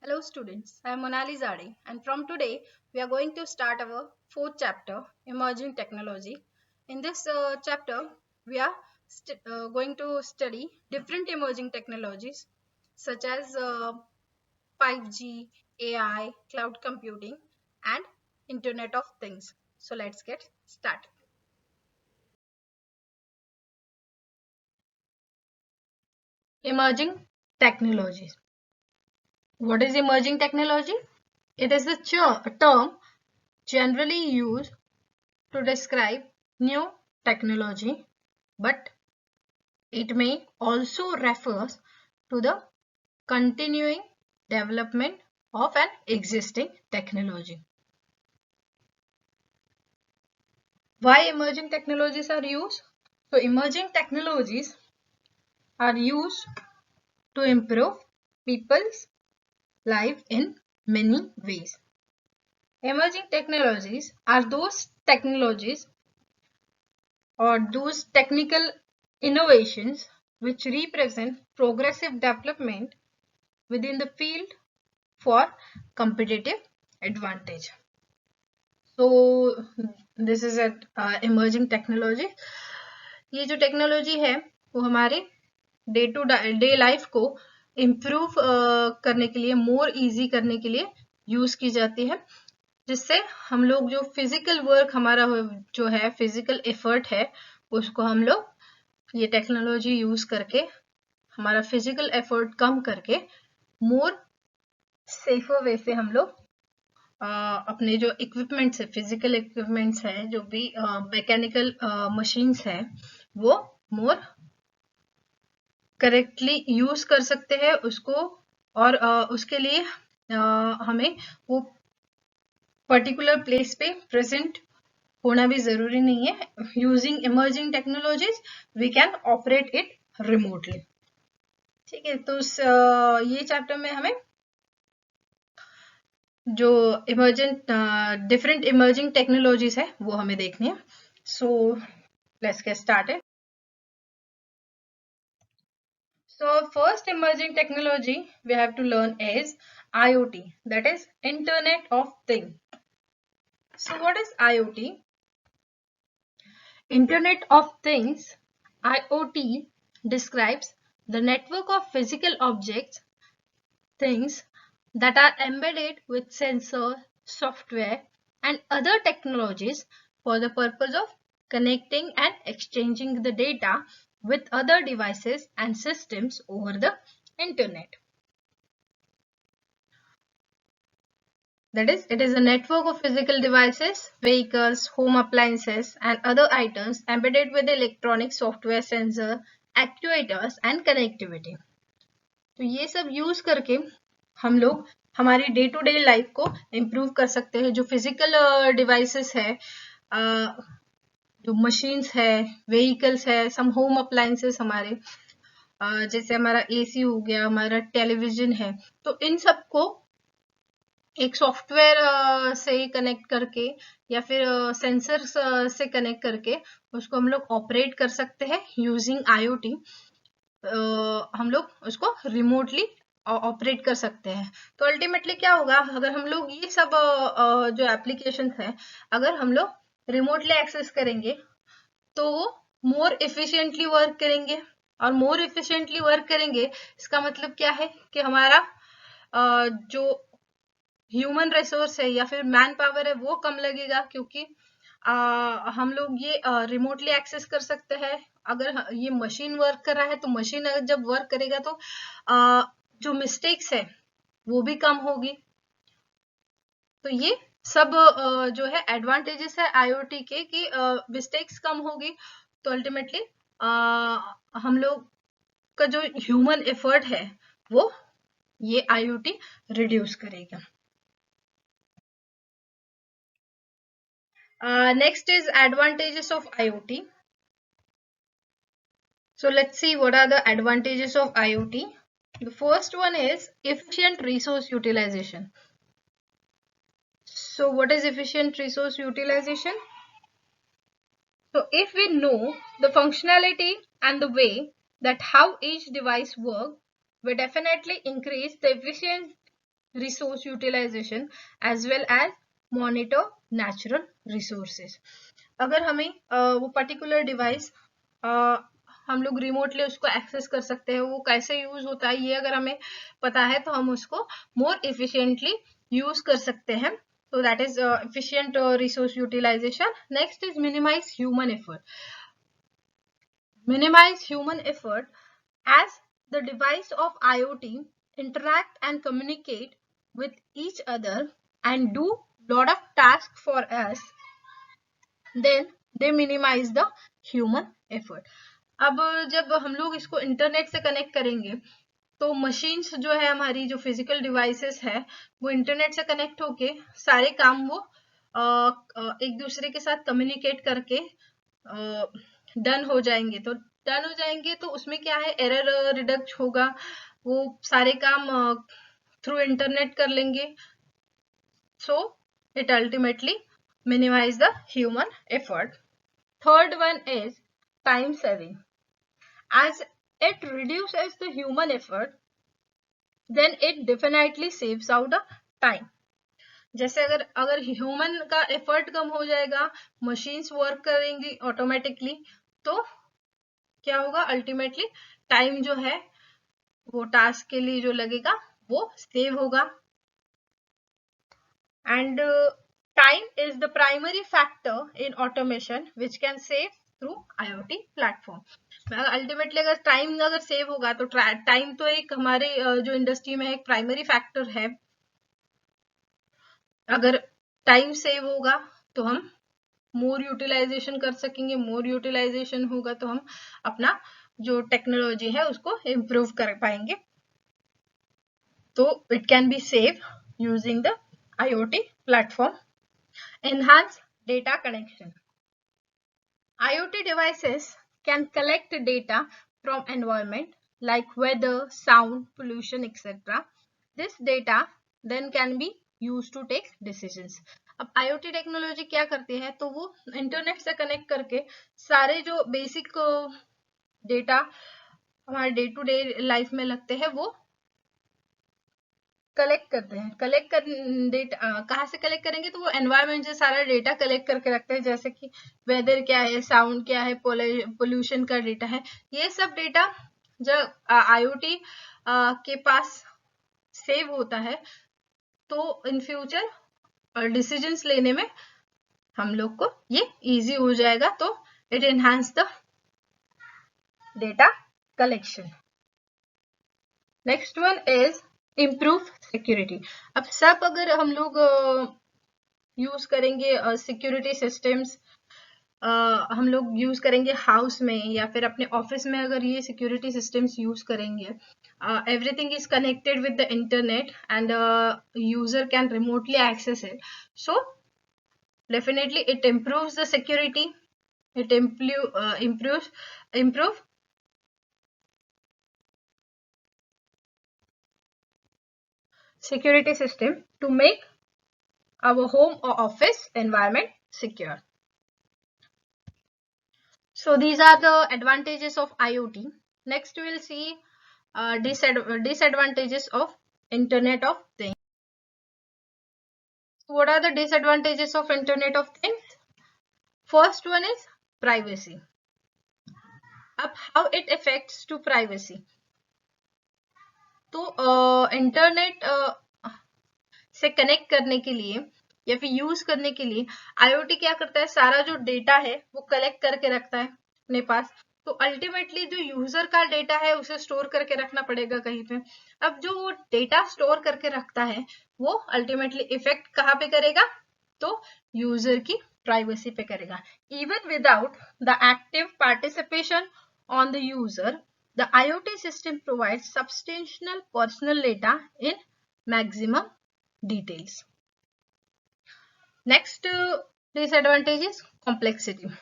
Hello students, I am Monali Zade and from today we are going to start our fourth chapter, Emerging Technology. In this chapter we are going to study different emerging technologies such as 5G, AI, cloud computing and Internet of Things. So let's get started. Emerging technologies. What is emerging technology? It is a term generally used to describe new technology, but it may also refer to the continuing development of an existing technology. Why emerging technologies are used? So emerging technologies are used to improve people's life in many ways. Emerging technologies are those technologies or those technical innovations which represent progressive development within the field for competitive advantage. So this is a emerging technology. ये जो technology है वो हमारे day to day life को improve करने के लिए, more easy करने के लिए यूज की जाती है, जिससे हम लोग जो फिजिकल वर्क हमारा जो है, फिजिकल एफर्ट है, उसको हम लोग ये टेक्नोलॉजी यूज करके हमारा फिजिकल एफर्ट कम करके मोर सेफर वे से हम लोग अपने जो इक्विपमेंट्स है, फिजिकल इक्विपमेंट्स है, जो भी मैकेनिकल मशीन्स है, वो मोर करेक्टली यूज कर सकते हैं उसको, और उसके लिए हमें वो पर्टिकुलर प्लेस पे प्रेजेंट होना भी जरूरी नहीं है. Using emerging technologies we can operate it remotely. ठीक है, तो ये चैप्टर में हमें जो इमर्जेंट डिफरेंट इमर्जिंग टेक्नोलॉजीज है वो हमें देखनी है. So let's get started. So first emerging technology we have to learn is IoT, that is Internet of Things. So what is IoT? Internet of Things, IoT, describes the network of physical objects, things that are embedded with sensor, software and other technologies for the purpose of connecting and exchanging the data with other devices and systems over the internet. That is, it is a network of physical devices, vehicles, home appliances and other items embedded with electronic software, sensor, actuators and connectivity. तो ये सब use करके हम लोग हमारी day to day life को improve कर सकते हैं. जो फिजिकल डिवाइसेस है, जो मशीन्स है, व्हीकल्स है, सम होम अप्लायंसेस हमारे, जैसे हमारा एसी हो गया, हमारा टेलीविजन है, तो इन सबको एक सॉफ्टवेयर से कनेक्ट करके या फिर सेंसर से कनेक्ट करके उसको हम लोग ऑपरेट कर सकते हैं यूजिंग आईओटी. हम लोग उसको रिमोटली ऑपरेट कर सकते हैं. तो अल्टीमेटली क्या होगा, अगर हम लोग ये सब जो एप्लीकेशन है अगर हम लोग रिमोटली एक्सेस करेंगे तो वो मोर एफिशिएंटली वर्क करेंगे, और मोर एफिशिएंटली वर्क करेंगे इसका मतलब क्या है कि हमारा जो ह्यूमन रिसोर्स है या फिर मैन पावर है वो कम लगेगा, क्योंकि हम लोग ये रिमोटली एक्सेस कर सकते हैं. अगर ये मशीन वर्क कर रहा है तो मशीन जब वर्क करेगा तो जो मिस्टेक्स है वो भी कम होगी. तो ये सब जो है एडवांटेजेस है आईओटी के कि मिस्टेक्स कम होगी. तो अल्टीमेटली हम लोग का जो ह्यूमन एफर्ट है वो ये आईओटी रिड्यूस करेगा. Next is advantages of IoT. So let's see what are the advantages of IoT. The first one is efficient resource utilization. So what is efficient resource utilization? So if we know the functionality and the way that how each device works, we definitely increase the resource utilization as well as monitor natural resources. अगर हमें वो particular device हम लोग remotely उसको access कर सकते हैं, वो कैसे यूज होता है ये अगर हमें पता है तो हम उसको मोर एफिशिएंटली यूज कर सकते हैं. So that is efficient resource utilization. Next is minimize human effort. Minimize human effort as the device of IoT interact and communicate with each other and do lot of tasks for us, then they minimize the human effort. अब जब हम लोग इसको internet से connect करेंगे तो machines जो है हमारी जो फिजिकल डिवाइसेस है वो इंटरनेट से कनेक्ट होके सारे काम वो एक दूसरे के साथ कम्युनिकेट करके डन हो जाएंगे. तो डन हो जाएंगे तो उसमें क्या है, एरर रिडक्ट होगा, वो सारे काम थ्रू इंटरनेट कर लेंगे. So it ultimately minimize the human effort. Third one is time saving. As it reduces the human effort, then it definitely saves out the time. जैसे अगर ह्यूमन का एफर्ट कम हो जाएगा, मशीन्स वर्क करेंगी automatically, तो क्या होगा, अल्टीमेटली टाइम जो है वो टास्क के लिए जो लगेगा वो सेव होगा. And time is the primary factor in automation which can save through IoT platform. Ultimately अगर टाइम अगर सेव होगा तो टाइम तो एक हमारे जो इंडस्ट्री में एक प्राइमरी फैक्टर है. अगर टाइम सेव होगा तो हम मोर यूटिलाइजेशन कर सकेंगे, मोर यूटिलाइजेशन होगा तो हम अपना जो टेक्नोलॉजी है उसको इम्प्रूव कर पाएंगे. तो it can be save using the IoT platform. Enhance data connection. IoT devices can collect data from environment like weather, sound, pollution, etc. This data then can be used to take decisions. अब IoT technology क्या करती है, तो वो internet से connect करके सारे जो बेसिक डेटा हमारे डे टू डे लाइफ में लगते हैं वो कलेक्ट करते हैं. कलेक्ट कर डेटा कहाँ से कलेक्ट करेंगे, तो वो एनवायरमेंट से सारा डेटा कलेक्ट करके रखते हैं, जैसे कि वेदर क्या है, साउंड क्या है, पोल्यूशन का डेटा है. ये सब डेटा जब IoT के पास सेव होता है तो इन फ्यूचर डिसीजंस लेने में हम लोग को ये इजी हो जाएगा. तो it enhance the data collection. Next one is improve security. अब सब अगर हम लोग यूज करेंगे सिक्योरिटी सिस्टम्स, हम लोग यूज करेंगे हाउस में या फिर अपने ऑफिस में, अगर ये सिक्योरिटी सिस्टम्स यूज करेंगे, everything is connected with the internet and user can remotely access it. So definitely it improves the security, it improve security system to make our home or office environment secure. So these are the advantages of IoT. Next we will see disadvantages of Internet of Things. What are the disadvantages of Internet of Things? First one is privacy. अब how it affects to privacy. तो internet से connect करने के लिए या फिर use करने के लिए IoT क्या करता है, सारा जो डेटा है वो कलेक्ट करके रखता है अपने पास. तो अल्टीमेटली जो यूजर का डेटा है उसे स्टोर करके रखना पड़ेगा कहीं पे. अब जो वो डेटा स्टोर करके रखता है वो अल्टीमेटली इफेक्ट कहाँ पे करेगा, तो यूजर की प्राइवेसी पे करेगा. Even without the active participation on the user, the IoT system provides substantial personal data in maximum details. Next disadvantage is complexity.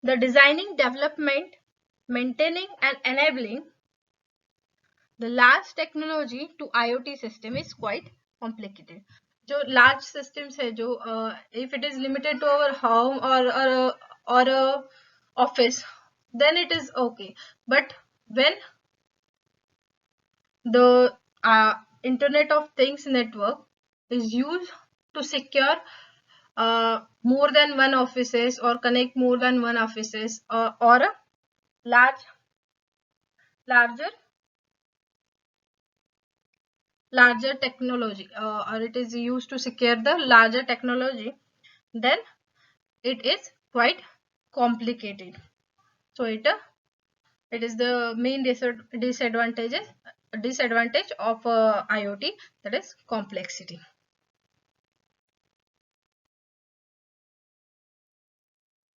The designing, development, maintaining and enabling the large technology to IoT system is quite complicated. जो large systems है, जो if it is limited to our home or office, then it is okay. But when the Internet of Things network is used to secure more than one offices or connect more than one offices or a larger larger technology, or it is used to secure the larger technology, then it is quite complicated. So it is the main disadvantage of IoT, that is complexity.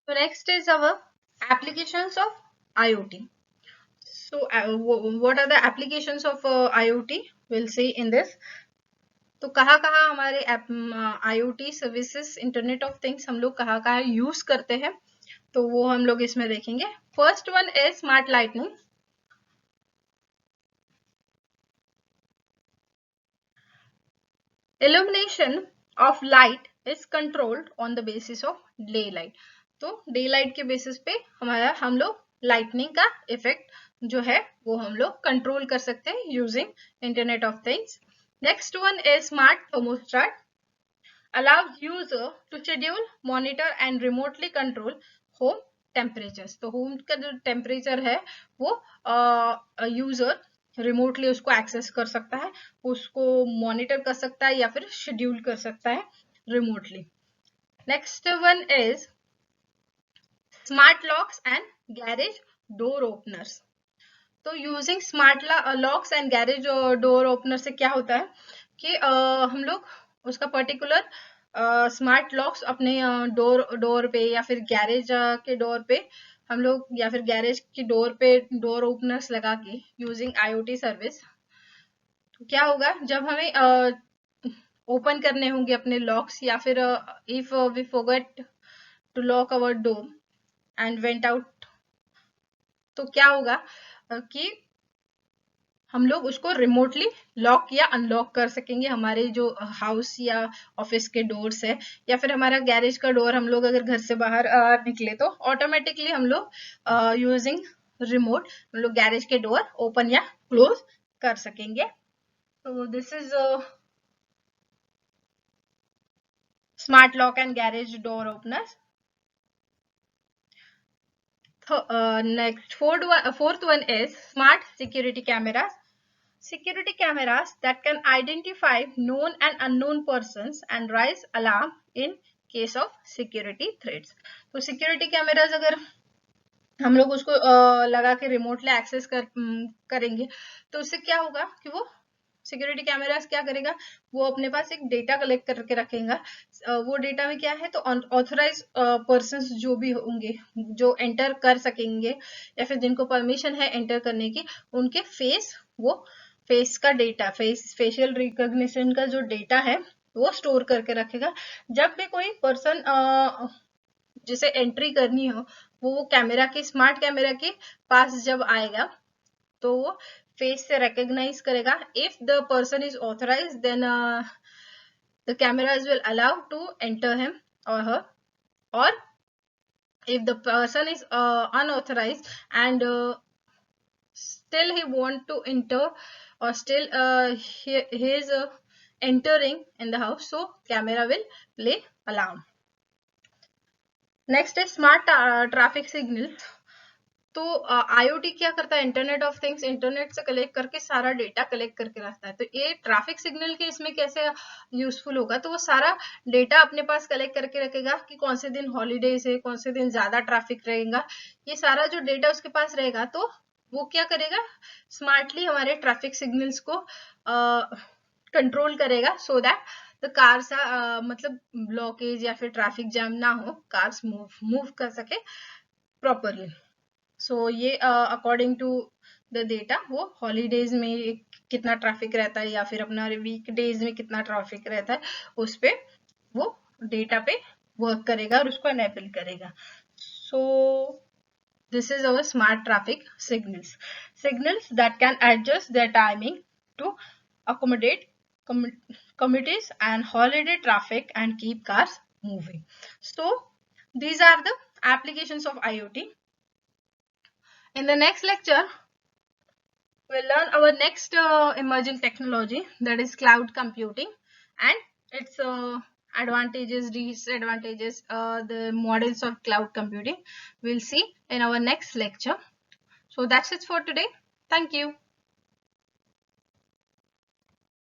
So next is our applications of IoT. So what are the applications of IoT? We'll see in this. तो कहाँ कहाँ हमारे IoT services, internet of things हम लोग कहाँ कहाँ use करते हैं, तो वो हम लोग इसमें देखेंगे. First one is smart lightning. Illumination of light is controlled on the basis of daylight. तो डे लाइट के बेसिस पे हम लोग लाइटनिंग का इफेक्ट जो है वो हम लोग कंट्रोल कर सकते हैं using internet of things. Next one is smart thermostat. allows user to schedule, monitor and remotely control home temperatures. तो होम का जो टेम्परेचर है वो यूजर रिमोटली उसको एक्सेस कर सकता है, उसको मॉनिटर कर सकता है या फिर शेड्यूल कर सकता है remotely. Next one is smart locks and garage door openers. तो using smart locks and garage door opener से क्या होता है कि हम लोग उसका पर्टिकुलर स्मार्ट लॉक्स अपने डोर पे या फिर गैरेज के डोर पे हम लोग या फिर गैरेज की डोर पे डोर ओपनर्स लगा के यूजिंग IoT सर्विस, तो क्या होगा जब हमें ओपन करने होंगे अपने लॉक्स या फिर if we forget to lock our door and went out, तो क्या होगा कि हम लोग उसको रिमोटली लॉक या अनलॉक कर सकेंगे. हमारे जो हाउस या ऑफिस के डोर्स है या फिर हमारा गैरेज का डोर, हम लोग अगर घर से बाहर निकले तो ऑटोमेटिकली हम लोग यूजिंग रिमोट हम लोग गैरेज के डोर ओपन या क्लोज कर सकेंगे. तो this is smart lock and garage door opener. Next, fourth one is smart security cameras. Security cameras that can identify known and unknown persons and raise alarm in case of security threats. तो security cameras अगर हम लोग उसको लगा के remotely access करेंगे तो उससे क्या होगा कि वो सिक्योरिटी कैमरास क्या करेगा, वो अपने पास एक डेटा कलेक्ट करके रखेगा. वो डेटा में क्या है तो ऑथोराइज पर्संस जो भी होंगे जो एंटर कर सकेंगे या फिर जिनको परमिशन है एंटर करने की, उनके फेस का डेटा, फेशियल रिकॉग्निशन का जो डेटा है वो स्टोर करके रखेगा. जब भी कोई पर्सन जिसे एंट्री करनी हो वो कैमरा के स्मार्ट कैमरा के पास जब आएगा तो वो फेस से recognize करेगा. If the person is authorized, then the cameras will allow to enter him or her. Or if the person is unauthorized and still he want to enter or still he is entering in the house, so camera will play alarm. Next is smart traffic signals. तो IoT क्या करता है, internet of things internet से collect करके सारा data collect करके रखता है. तो ये ट्रैफिक सिग्नल के इसमें कैसे यूजफुल होगा, तो वो सारा डेटा अपने पास कलेक्ट करके रखेगा कि कौन से दिन हॉलीडेज है, कौन से दिन ज्यादा ट्रैफिक रहेगा. ये सारा जो डेटा उसके पास रहेगा तो वो क्या करेगा, स्मार्टली हमारे ट्रैफिक सिग्नल्स को कंट्रोल करेगा सो दैट द कार्स मतलब ब्लॉकेज या फिर ट्रैफिक जैम ना हो, कार्स मूव कर सके प्रॉपरली. सो ये अकॉर्डिंग टू द डेटा वो हॉलीडेज में कितना ट्रैफिक रहता है या फिर अपना वीक डेज में कितना ट्रैफिक रहता है उस पे वो डेटा पे वर्क करेगा और उसको एनेबल करेगा. So this is our smart traffic signals that can adjust their timing to accommodate commutes and holiday traffic and keep cars moving. So these are the applications of IoT. In the next lecture, We'll learn our next emerging technology, that is cloud computing, and its advantages, disadvantages, the models of cloud computing. We'll see in our next lecture. So that's it for today. Thank you.